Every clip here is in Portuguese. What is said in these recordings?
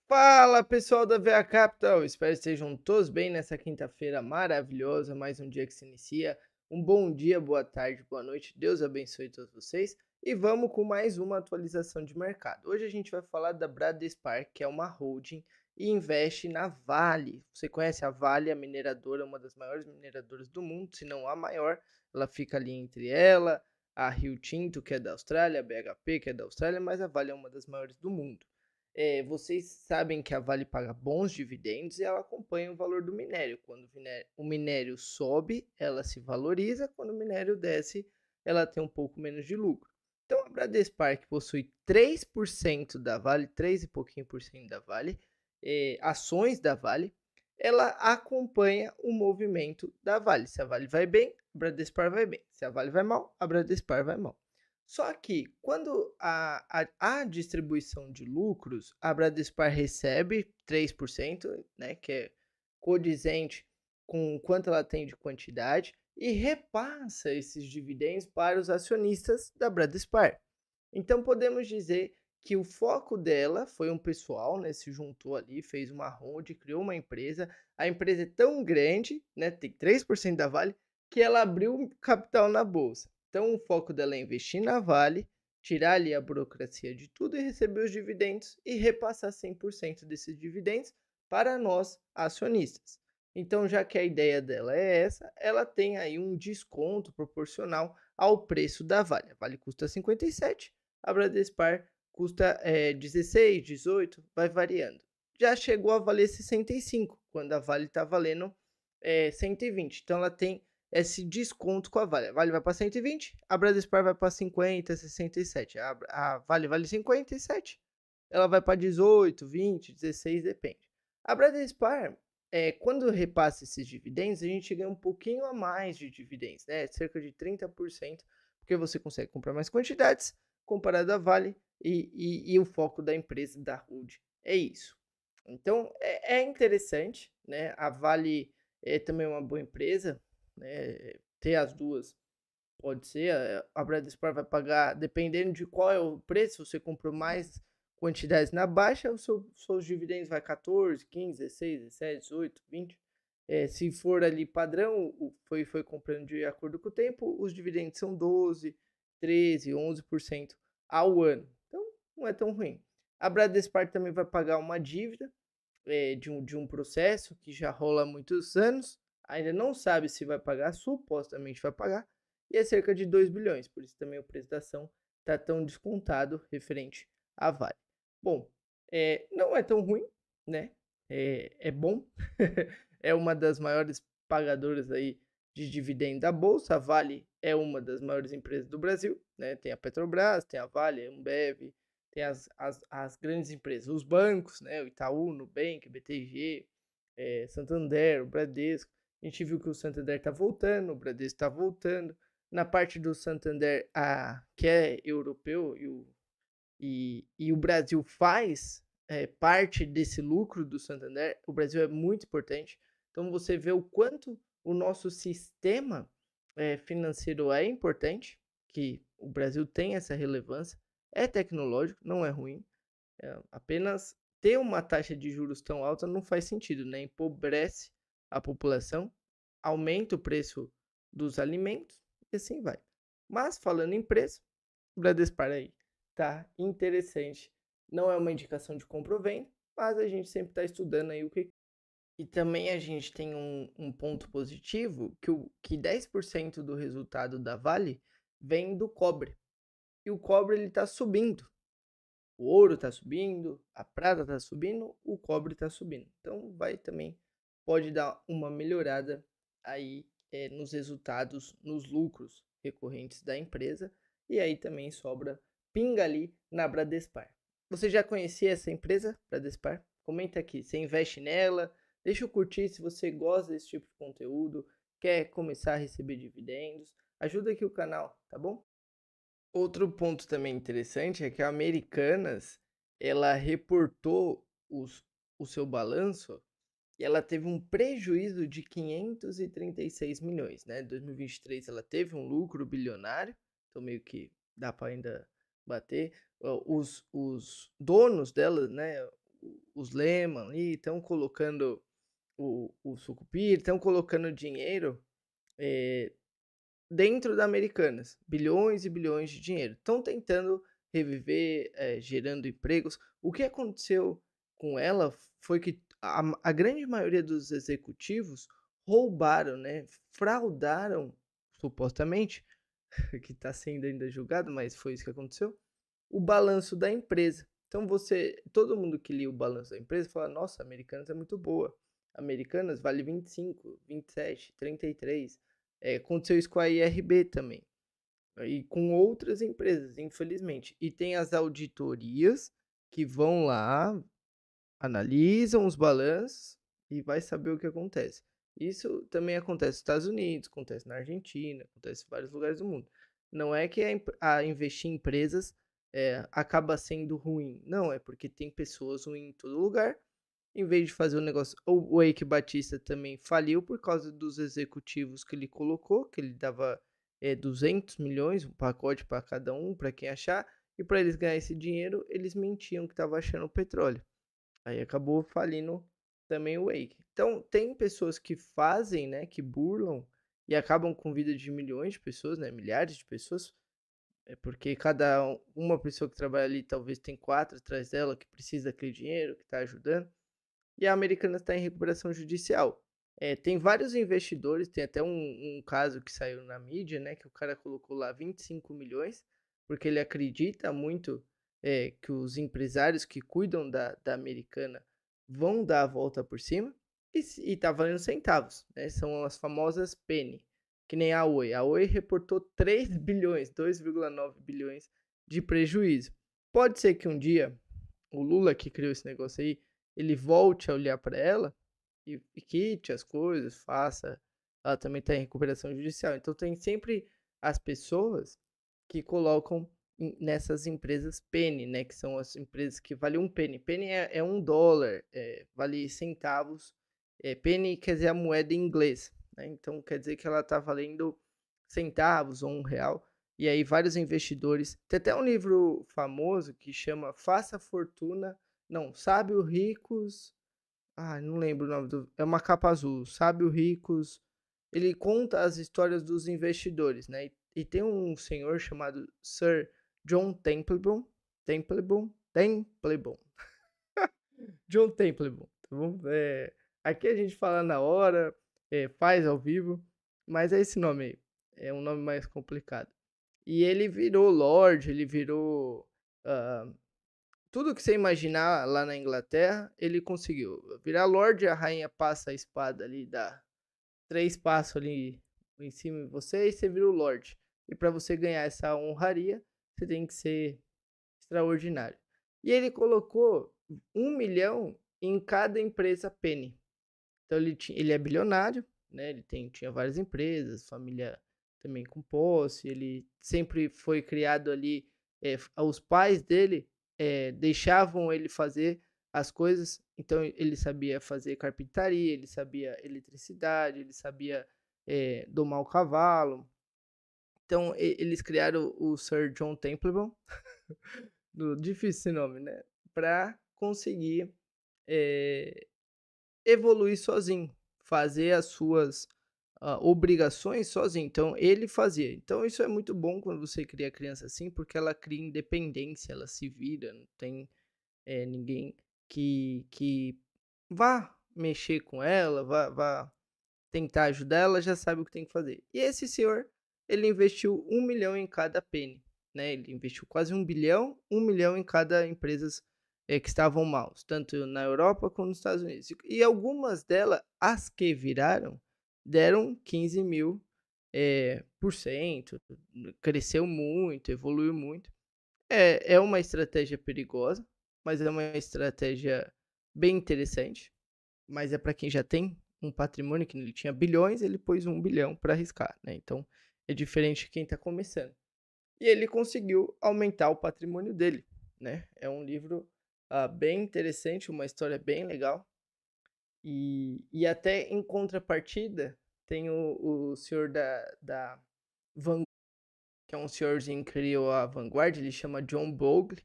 Fala pessoal da VA Capital, espero que estejam todos bem nessa quinta-feira maravilhosa, mais um dia que se inicia. Um bom dia, boa tarde, boa noite, Deus abençoe todos vocês. E vamos com mais uma atualização de mercado. Hoje a gente vai falar da Bradespar, que é uma holding e investe na Vale. Você conhece a Vale, a mineradora, uma das maiores mineradoras do mundo, se não a maior. Ela fica ali entre ela, a Rio Tinto, que é da Austrália, a BHP, que é da Austrália, mas a Vale é uma das maiores do mundo. Vocês sabem que a Vale paga bons dividendos e ela acompanha o valor do minério. Quando o minério sobe, ela se valoriza, quando o minério desce, ela tem um pouco menos de lucro. Então a Bradespar, que possui 3% da Vale, 3 e pouquinho por cento da Vale, ações da Vale, ela acompanha o movimento da Vale. Se a Vale vai bem, a Bradespar vai bem. Se a Vale vai mal, a Bradespar vai mal. Só que quando a distribuição de lucros, a Bradespar recebe 3%, né, que é condizente com quanto ela tem de quantidade, e repassa esses dividendos para os acionistas da Bradespar. Então podemos dizer que o foco dela foi um pessoal, né, se juntou ali, fez uma hold, criou uma empresa. A empresa é tão grande, né, tem 3% da Vale, que ela abriu capital na bolsa. Então o foco dela é investir na Vale, tirar ali a burocracia de tudo e receber os dividendos e repassar 100% desses dividendos para nós acionistas. Então, já que a ideia dela é essa, ela tem aí um desconto proporcional ao preço da Vale. A Vale custa 57, a Bradespar custa 16, 18, vai variando. Já chegou a valer 65, quando a Vale está valendo 120. Então ela tem esse desconto com a Vale. A Vale vai para 120, a Bradespar vai para 50, 67. A Vale vale 57, ela vai para 18, 20, 16, depende. A Bradespar, quando repassa esses dividendos, a gente ganha um pouquinho a mais de dividendos, né? Cerca de 30%, porque você consegue comprar mais quantidades comparado à Vale e o foco da empresa, da Hold. É isso. Então, é interessante, né? A Vale é também uma boa empresa, né? Ter as duas pode ser. A Bradespar vai pagar, dependendo de qual é o preço, você comprou mais quantidades na baixa, os seus dividendos vai 14, 15, 16, 17, 18, 20. Se for ali padrão, foi comprando de acordo com o tempo, os dividendos são 12, 13, 11% ao ano. Então, não é tão ruim. A Bradespar também vai pagar uma dívida de um processo que já rola há muitos anos, ainda não sabe se vai pagar, supostamente vai pagar, e é cerca de 2 bilhões, por isso também o preço da ação está tão descontado referente à Vale. Bom, não é tão ruim, né? É bom, é uma das maiores pagadoras aí de dividendo da Bolsa, a Vale é uma das maiores empresas do Brasil, né? Tem a Petrobras, tem a Vale, a Ambev, tem as grandes empresas, os bancos, né? O Itaú, Nubank, BTG, Santander, o Bradesco. A gente viu que o Santander está voltando, o Bradesco está voltando. Na parte do Santander, que é europeu, e o Brasil faz parte desse lucro do Santander, o Brasil é muito importante. Então você vê o quanto o nosso sistema financeiro é importante, que o Brasil tem essa relevância, é tecnológico, não é ruim. Apenas ter uma taxa de juros tão alta não faz sentido, né? Empobrece a população, aumenta o preço dos alimentos e assim vai. Mas falando em preço, o Bradespar aí tá interessante. Não é uma indicação de compra ou venda, mas a gente sempre está estudando aí o que. E também a gente tem um ponto positivo que 10% do resultado da Vale vem do cobre. E o cobre ele está subindo. O ouro está subindo, a prata está subindo, o cobre está subindo. Então vai também, pode dar uma melhorada aí nos resultados, nos lucros recorrentes da empresa. E aí também sobra pinga ali na Bradespar. Você já conhecia essa empresa, Bradespar? Comenta aqui, você investe nela? Deixa eu curtir se você gosta desse tipo de conteúdo, quer começar a receber dividendos. Ajuda aqui o canal, tá bom? Outro ponto também interessante é que a Americanas, ela reportou o seu balanço e ela teve um prejuízo de 536 milhões, né? Em 2023 ela teve um lucro bilionário, então meio que dá para ainda bater. Os donos dela, né? os Lehman ali, estão colocando o Sucupira, estão colocando dinheiro, eh, dentro da Americanas, bilhões e bilhões de dinheiro. Estão tentando reviver, gerando empregos. O que aconteceu com ela foi que a grande maioria dos executivos roubaram, né, fraudaram, supostamente, que está sendo ainda julgado, mas foi isso que aconteceu, o balanço da empresa. Então todo mundo que lia o balanço da empresa fala: "Nossa, a Americanas é muito boa. Americanas vale 25, 27, 33". Aconteceu isso com a IRB também, e com outras empresas, infelizmente. E tem as auditorias que vão lá, analisam os balanços e vai saber o que acontece. Isso também acontece nos Estados Unidos, acontece na Argentina, acontece em vários lugares do mundo. Não é que a investir em empresas acaba sendo ruim. Não, é porque tem pessoas ruins em todo lugar. Em vez de fazer o negócio. O Eike Batista também faliu por causa dos executivos que ele colocou, que ele dava 200 milhões, um pacote para cada um, para quem achar. E para eles ganhar esse dinheiro, eles mentiam que estavam achando petróleo. Aí acabou falindo também o Wake. Então, tem pessoas que fazem, né, que burlam e acabam com vida de milhões de pessoas, né, milhares de pessoas, porque uma pessoa que trabalha ali talvez tem 4 atrás dela que precisa daquele dinheiro, que está ajudando. E a Americanas está em recuperação judicial. Tem vários investidores, tem até um caso que saiu na mídia, né, que o cara colocou lá 25 milhões, porque ele acredita muito que os empresários que cuidam da Americana vão dar a volta por cima, e tá valendo centavos, né, são as famosas penny, que nem a Oi. A Oi reportou 3 bilhões, 2,9 bilhões de prejuízo. Pode ser que um dia o Lula que criou esse negócio aí, ele volte a olhar para ela e quite as coisas, faça. Ela também está em recuperação judicial. Então tem sempre as pessoas que colocam nessas empresas penny, né? Que são as empresas que valem um penny. Penny é $1, vale centavos. Penny quer dizer a moeda em inglês, né? Então quer dizer que ela está valendo centavos ou R$ 1. E aí vários investidores. Tem até um livro famoso que chama Faça Fortuna. Não, Sábios Ricos. Ah, não lembro o nome do. É uma capa azul. Sábios Ricos. Ele conta as histórias dos investidores, né? E tem um senhor chamado Sir John Templeton. Templeton. John Templeton, tá bom? Aqui a gente fala na hora, faz ao vivo, mas é esse nome aí. É um nome mais complicado. E ele virou Lorde, ele virou. ah, tudo que você imaginar lá na Inglaterra, ele conseguiu. Virar Lorde, a rainha passa a espada ali, dá 3 passos ali em cima de você e você vira o Lorde. E para você ganhar essa honraria, você tem que ser extraordinário. E ele colocou 1 milhão em cada empresa penny. Então ele é bilionário, né? Ele tinha várias empresas, família também com posse. Ele sempre foi criado ali. Os pais dele deixavam ele fazer as coisas. Então ele sabia fazer carpintaria, ele sabia eletricidade, ele sabia domar o cavalo. Então eles criaram o Sir John Templeton, difícil esse nome, né? Para conseguir evoluir sozinho, fazer as suas obrigações sozinho. Então, ele fazia. Então, isso é muito bom quando você cria criança assim, porque ela cria independência, ela se vira, não tem ninguém que vá mexer com ela, vá tentar ajudar, ela já sabe o que tem que fazer. E esse senhor, ele investiu 1 milhão em cada penny, né? Ele investiu quase 1 bilhão, 1 milhão em cada empresa que estavam maus, tanto na Europa como nos Estados Unidos. E algumas delas, as que viraram, deram 15 mil por cento, cresceu muito, evoluiu muito. É uma estratégia perigosa, mas é uma estratégia bem interessante, mas é para quem já tem um patrimônio, que ele tinha bilhões, ele pôs 1 bilhão para arriscar, né? Então é diferente de quem está começando. E ele conseguiu aumentar o patrimônio dele, né? É um livro bem interessante, uma história bem legal. E até em contrapartida, tem o senhor da Vanguard, que é um senhorzinho que criou a Vanguard, ele chama John Bogle,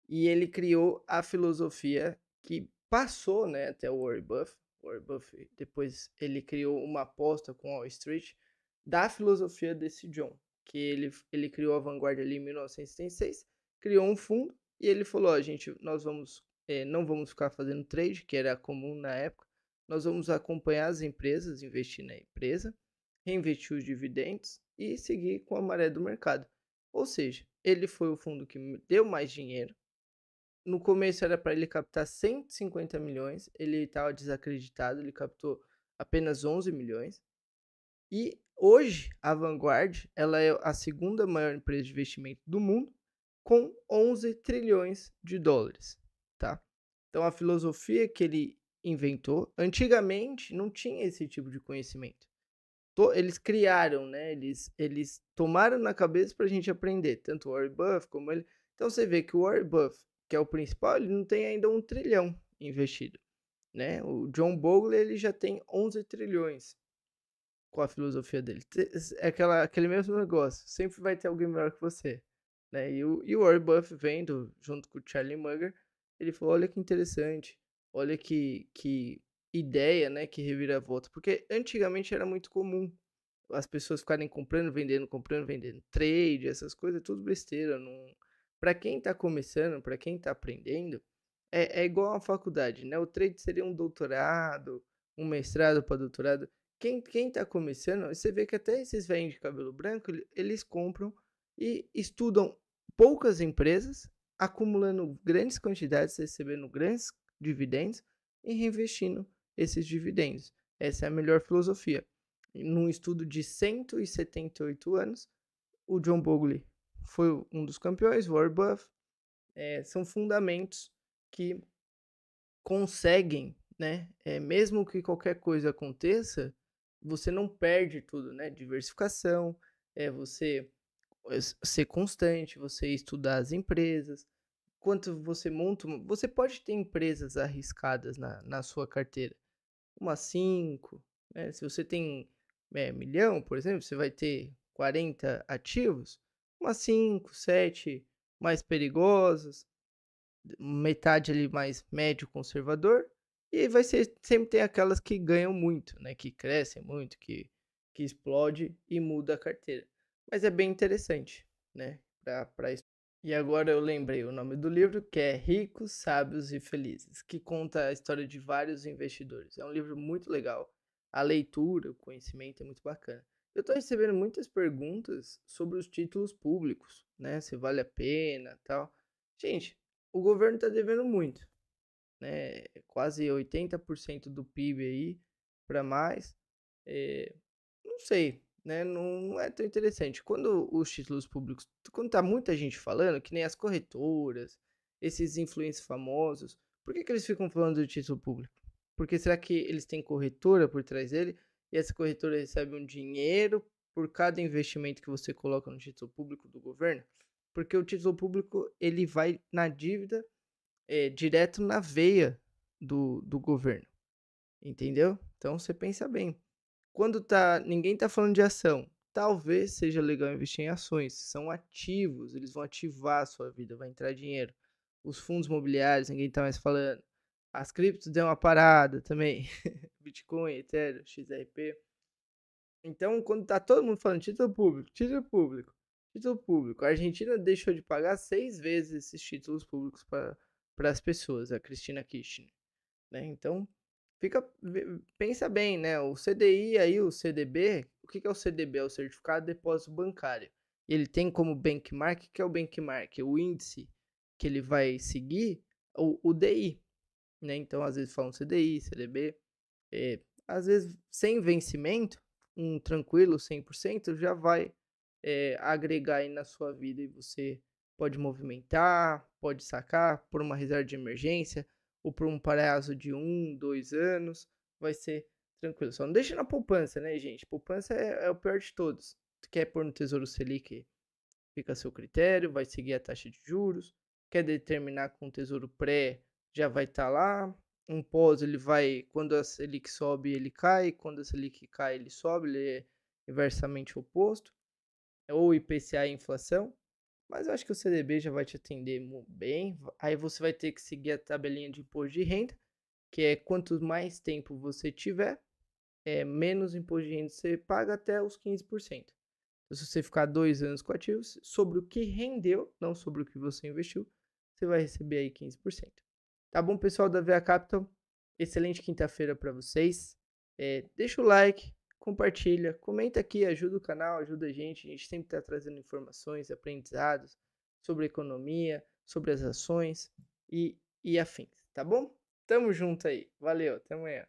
e ele criou a filosofia que passou, né, até o Warren Buffett. O Warren Buffett depois ele criou uma aposta com Wall Street da filosofia desse John, que ele criou a Vanguard ali em 1976, criou um fundo e ele falou: "Ó, gente, nós vamos, não vamos ficar fazendo trade, que era comum na época, nós vamos acompanhar as empresas, investir na empresa, reinvestir os dividendos e seguir com a maré do mercado". Ou seja, ele foi o fundo que me deu mais dinheiro. No começo era para ele captar 150 milhões, ele estava desacreditado, ele captou apenas 11 milhões. E hoje a Vanguard, ela é a segunda maior empresa de investimento do mundo, com 11 trilhões de dólares, tá? Então a filosofia que ele inventou, antigamente não tinha esse tipo de conhecimento. Eles criaram, né? Eles tomaram na cabeça para a gente aprender, tanto o Warren Buffett como ele. Então você vê que o Warren Buffett, que é o principal, ele não tem ainda 1 trilhão investido, né? O John Bogle ele já tem 11 trilhões com a filosofia dele. É aquele mesmo negócio, sempre vai ter alguém melhor que você, né? E o Warren Buffett vendo, junto com o Charlie Munger, ele falou, olha que interessante, olha que ideia, né, que reviravolta, porque antigamente era muito comum as pessoas ficarem comprando, vendendo, trade, essas coisas, tudo besteira, não... Para quem tá começando, para quem tá aprendendo, é igual a faculdade, né? O trade seria um doutorado, um mestrado para doutorado. Quem tá começando, você vê que até esses velhinhos de cabelo branco, eles compram e estudam poucas empresas, acumulando grandes quantidades, recebendo grandes dividendos e reinvestindo esses dividendos. Essa é a melhor filosofia. Num estudo de 178 anos, o John Bogle foi um dos campeões, o Warren Buffett, são fundamentos que conseguem, né, mesmo que qualquer coisa aconteça, você não perde tudo, né? Diversificação, você ser constante, você estudar as empresas. Quanto você monta, você pode ter empresas arriscadas na sua carteira, umas 5, né? Se você tem 1 milhão, por exemplo, você vai ter 40 ativos, umas 5, 7 mais perigosas, metade ali mais médio conservador, e vai ser sempre tem aquelas que ganham muito, né, que crescem muito, que explode e muda a carteira. Mas é bem interessante, né, para e agora eu lembrei o nome do livro, que é Ricos, Sábios e Felizes, que conta a história de vários investidores. É um livro muito legal. A leitura, o conhecimento é muito bacana. Eu estou recebendo muitas perguntas sobre os títulos públicos, né? Se vale a pena, tal. Gente, o governo está devendo muito, né? Quase 80% do PIB aí para mais. Não sei, né? Não é tão interessante. Quando os títulos públicos, quando tá muita gente falando, que nem as corretoras, esses influencers famosos, por que eles ficam falando do título público? Porque será que eles têm corretora por trás dele e essa corretora recebe um dinheiro por cada investimento que você coloca no título público do governo? Porque o título público ele vai na dívida direto na veia do governo, entendeu? Então você pensa bem. Quando ninguém tá falando de ação, talvez seja legal investir em ações, são ativos, eles vão ativar a sua vida, vai entrar dinheiro. Os fundos imobiliários, ninguém tá mais falando. As criptos deu uma parada também. Bitcoin, Ethereum, XRP. Então, quando tá todo mundo falando título público, título público, título público, a Argentina deixou de pagar 6 vezes esses títulos públicos para as pessoas, a Cristina Kirchner, né? Então, pensa bem, né? O CDI aí, o CDB, o que é o CDB? É o Certificado de Depósito Bancário. Ele tem como benchmark, o que é o benchmark? O índice que ele vai seguir, o DI, né? Então, às vezes falam CDI, CDB, às vezes sem vencimento, um tranquilo 100% já vai agregar aí na sua vida e você pode movimentar, pode sacar por uma reserva de emergência ou por um prazo de 2 anos, vai ser tranquilo. Só não deixa na poupança, né, gente? Poupança é o pior de todos. Tu quer pôr no Tesouro Selic, fica a seu critério, vai seguir a taxa de juros. Quer determinar com o Tesouro Pré, já vai estar lá. Um pós, ele vai, quando a Selic sobe, ele cai, quando a Selic cai, ele sobe, ele é inversamente oposto. Ou IPCA e inflação. mas eu acho que o CDB já vai te atender bem. Aí você vai ter que seguir a tabelinha de imposto de renda, que é quanto mais tempo você tiver, menos imposto de renda você paga até os 15%. Então, se você ficar 2 anos com ativos, sobre o que rendeu, não sobre o que você investiu, você vai receber aí 15%. Tá bom, pessoal da VA Capital? Excelente quinta-feira para vocês. Deixa o like, compartilha, comenta aqui, ajuda o canal, ajuda a gente sempre está trazendo informações, aprendizados sobre economia, sobre as ações e afins, tá bom? Tamo junto aí. Valeu, até amanhã.